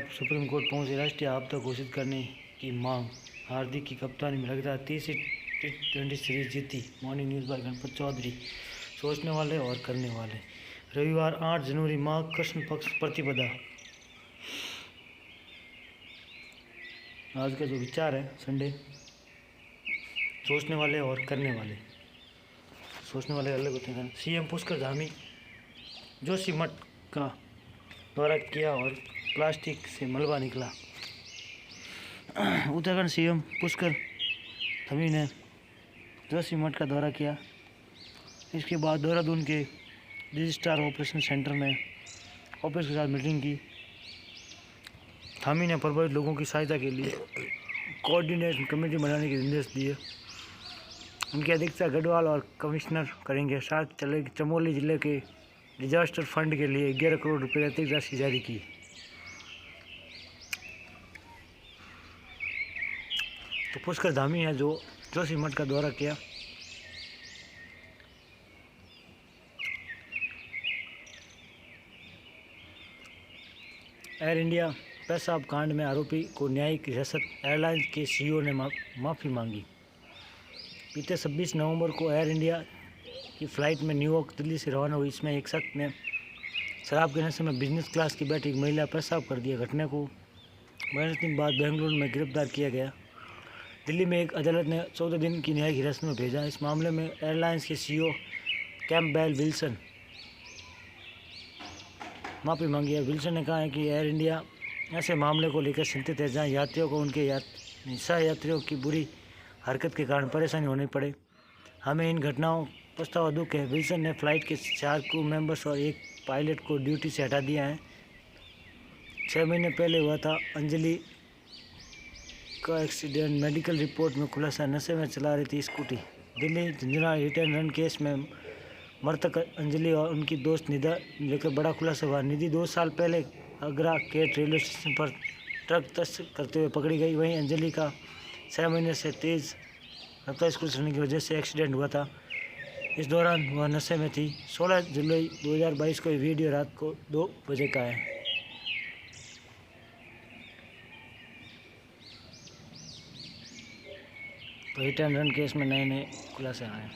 बाद supreme court पहुंची राष्ट्रीय आपदा घोषित करने की मांग। हार्दिक की कप्तानी में लगातार 30 T20 सीरीज जीती। Morning news by Ganpat Chaudhary. सोचने वाले और करने वाले। रविवार 8 जनवरी माघ कृष्ण पक्ष प्रतिपदा। आज का जो विचार है संडे, सोचने वाले और करने वाले। सोचने वाले अलग होते हैं। सीएम पुष्कर धामी जोशीमठ का दौरा किया और प्लास्टिक से मलबा निकला। उत्तराखंड सीएम पुष्कर धामी ने जोशीमठ का दौरा किया। इसके बाद देहरादून के रजिस्ट्रार ऑपरेशन सेंटर में ऑफिस के साथ मीटिंग की। धामी ने प्रभावित लोगों की सहायता के लिए कोऑर्डिनेशन कमेटी बनाने के निर्देश दिए। उनकी अध्यक्षता गढ़वाल और कमिश्नर करेंगे। साथ चले चमोली जिले के डिजास्टर फंड के लिए 11 करोड़ रुपये अतिरिक्त राशि जारी की। तो पुष्कर धामी है जो जोशीमठ का दौरा किया। एयर इंडिया पेशाब कांड में आरोपी को न्यायिक हिरासत। एयरलाइंस के सीईओ ने माफ़ी मांगी। बीते 26 नवंबर को एयर इंडिया की फ़्लाइट में न्यूयॉर्क दिल्ली से रवाना हुई। इसमें एक शख्स ने शराब के नशे में बिजनेस क्लास की बैठी एक महिला पेशाब कर दिया। घटना को 22 दिन बाद बेंगलुरु में गिरफ्तार किया गया। दिल्ली में एक अदालत ने 14 दिन की न्यायिक हिरासत में भेजा। इस मामले में एयरलाइंस के सीईओ कैम्पबेल विल्सन माफ़ी मांगी है। विल्सन ने कहा है कि एयर इंडिया ऐसे मामले को लेकर चिंतित है जहां यात्रियों को उनके सह यात्रियों की बुरी हरकत के कारण परेशानी होनी पड़े। हमें इन घटनाओं पछतावा दुख है। विल्सन ने फ्लाइट के 4 क्रू मेंबर्स और एक पायलट को ड्यूटी से हटा दिया है। 6 महीने पहले हुआ था अंजलि का एक्सीडेंट। मेडिकल रिपोर्ट में खुलासा, नशे में चला रही थी स्कूटी। दिल्ली झंझना हिट एंड रन केस में मृतक अंजलि और उनकी दोस्त निधि लेकर बड़ा खुलासा हुआ। निधि 2 साल पहले आगरा केट रेलवे स्टेशन पर ट्रक तस्करी करते हुए पकड़ी गई। वहीं अंजलि का 6 महीने से तेज़ रफ्तार स्कूटी चलाने की वजह से एक्सीडेंट हुआ था। इस दौरान वह नशे में थी। 16 जुलाई 2022 को ये वीडियो रात को 2 बजे का है। तो हिट एंड रन केस में नए नए खुलासे आए।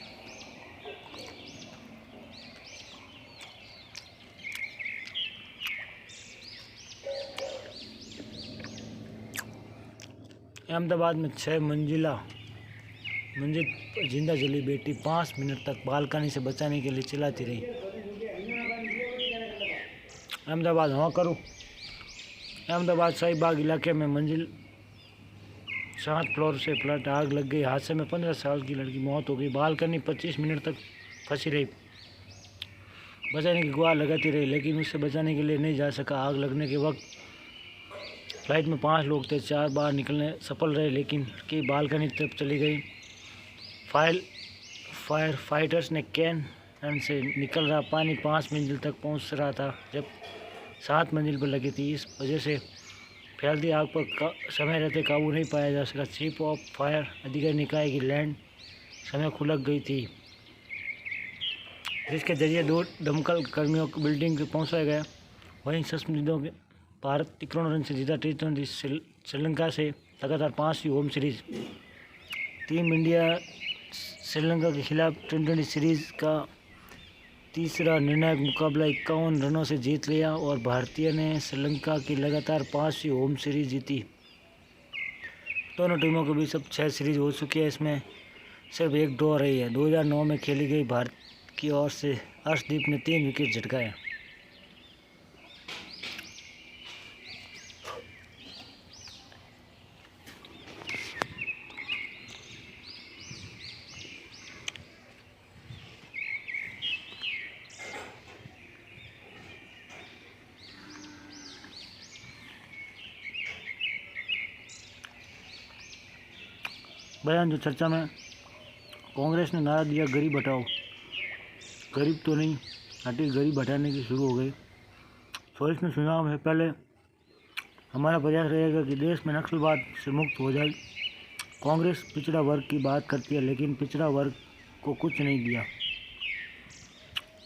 अहमदाबाद में 6 मंजिल जिंदा जली बेटी 5 मिनट तक बालकनी से बचाने के लिए चिल्लाती रही। अहमदाबाद शाहीबाग इलाके में मंजिल 7 फ्लोर से फ्लैट आग लग गई। हादसे में 15 साल की लड़की मौत हो गई। बालकनी 25 मिनट तक फंसी रही। बचाने की गुहार लगाती रही लेकिन उससे बचाने के लिए नहीं जा सका। आग लगने के वक्त फ्लाइट में 5 लोग थे। 4 बाहर निकलने सफल रहे लेकिन लड़की बालकनी तरफ चली गई। फायर फाइटर्स ने कैन से निकल रहा पानी 5 मंजिल तक पहुंच रहा था जब 7 मंजिल पर लगी थी। इस वजह से फैलती आग पर समय रहते काबू नहीं पाया जा सका। चीफ ऑफ फायर अधिकारी ने कहा कि लैंड समय खुलक गई थी जिसके जरिए 2 दमकल कर्मियों को बिल्डिंग पर पहुँचाया गया। वहीं सस्मितों के भारत 51 रन से जीता T20 श्रीलंका से लगातार 5वीं home series. Team India Sri Lanka के खिलाफ T20 सीरीज का तीसरा निर्णायक मुकाबला 51 रनों से जीत लिया और भारतीय ने श्रीलंका की लगातार 5वीं होम सीरीज जीती। दोनों टीमों के बीच अब 6 सीरीज हो चुकी है। इसमें सिर्फ एक ड्रॉ रही है। 2009 में खेली गई भारत की ओर से अर्शदीप ने 3 विकेट झटकाए। बयान जो चर्चा में, कांग्रेस ने नारा दिया गरीब हटाओ। गरीब तो नहीं हटी, गरीब हटाने की शुरू हो गई। 24 में चुनाव है। पहले हमारा प्रयास रहेगा कि देश में नक्सलवाद से मुक्त हो जाए। कांग्रेस पिछड़ा वर्ग की बात करती है लेकिन पिछड़ा वर्ग को कुछ नहीं दिया।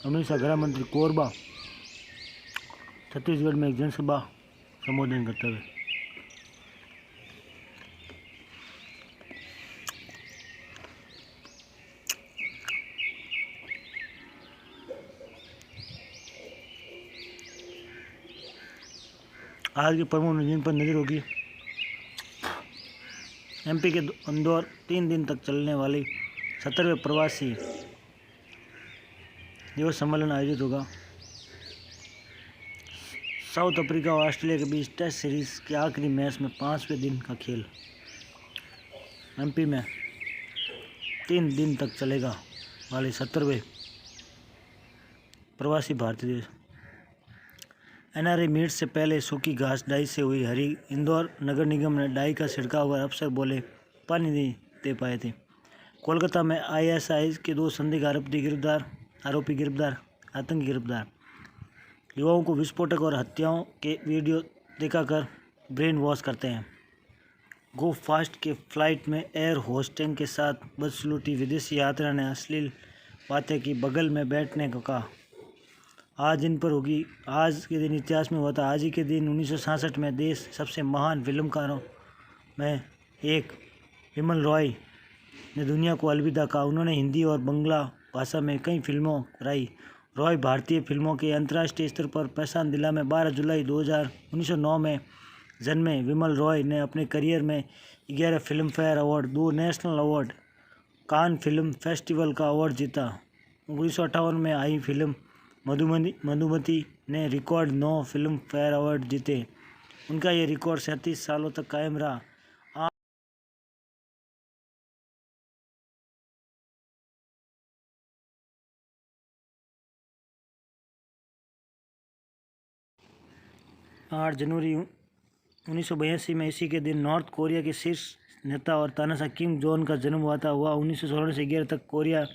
अमित शाह गृह मंत्री कोरबा छत्तीसगढ़ में एक जनसभा संबोधन करते हुए। आज की प्रमुख न्यूज़ पर नजर होगी। एमपी के इंदौर 3 दिन तक चलने वाली 17वें प्रवासी दिवस सम्मेलन आयोजित होगा। साउथ अफ्रीका और ऑस्ट्रेलिया के बीच टेस्ट सीरीज के आखिरी मैच में 5वें दिन का खेल एमपी में 3 दिन तक चलेगा वाले 17वें प्रवासी भारतीय दिवस। एनआरए मीट से पहले सूखी घास डाई से हुई हरी। इंदौर नगर निगम ने डाई का छिड़काव कर अफसर बोले पानी नहीं दे पाए थे। कोलकाता में आईएसआई के 2 संदिग्ध आरोपी गिरफ्तार। आतंकी गिरफ्तार। युवाओं को विस्फोटक और हत्याओं के वीडियो दिखाकर ब्रेन वॉश करते हैं। गो फास्ट के फ्लाइट में एयर होस्टेस के साथ बदसलूकी। विदेशी यात्रा ने अश्लील बातें की, बगल में बैठने को कहा। आज इन पर होगी। आज के दिन इतिहास में हुआ था। आज ही के दिन 1966 में देश सबसे महान फिल्मकारों में एक विमल रॉय ने दुनिया को अलविदा कहा। उन्होंने हिंदी और बंगला भाषा में कई फिल्मों कराई। रॉय भारतीय फिल्मों के अंतर्राष्ट्रीय स्तर पर पहचान दिला में 12 जुलाई 1909 में जन्मे विमल रॉय ने अपने करियर में 11 film fair award, 2 national award, Cannes film festival का अवार्ड जीता। 1958 में आई फिल्म मधुमती ने रिकॉर्ड 9 फिल्म फेयर अवार्ड जीते। उनका ये रिकॉर्ड 37 सालों तक कायम रहा। 8 जनवरी 1982 में इसी के दिन नॉर्थ कोरिया के शीर्ष नेता और तानाशाह किम जोंग का जन्म हुआ था। वह 1916 से 11 तक कोरिया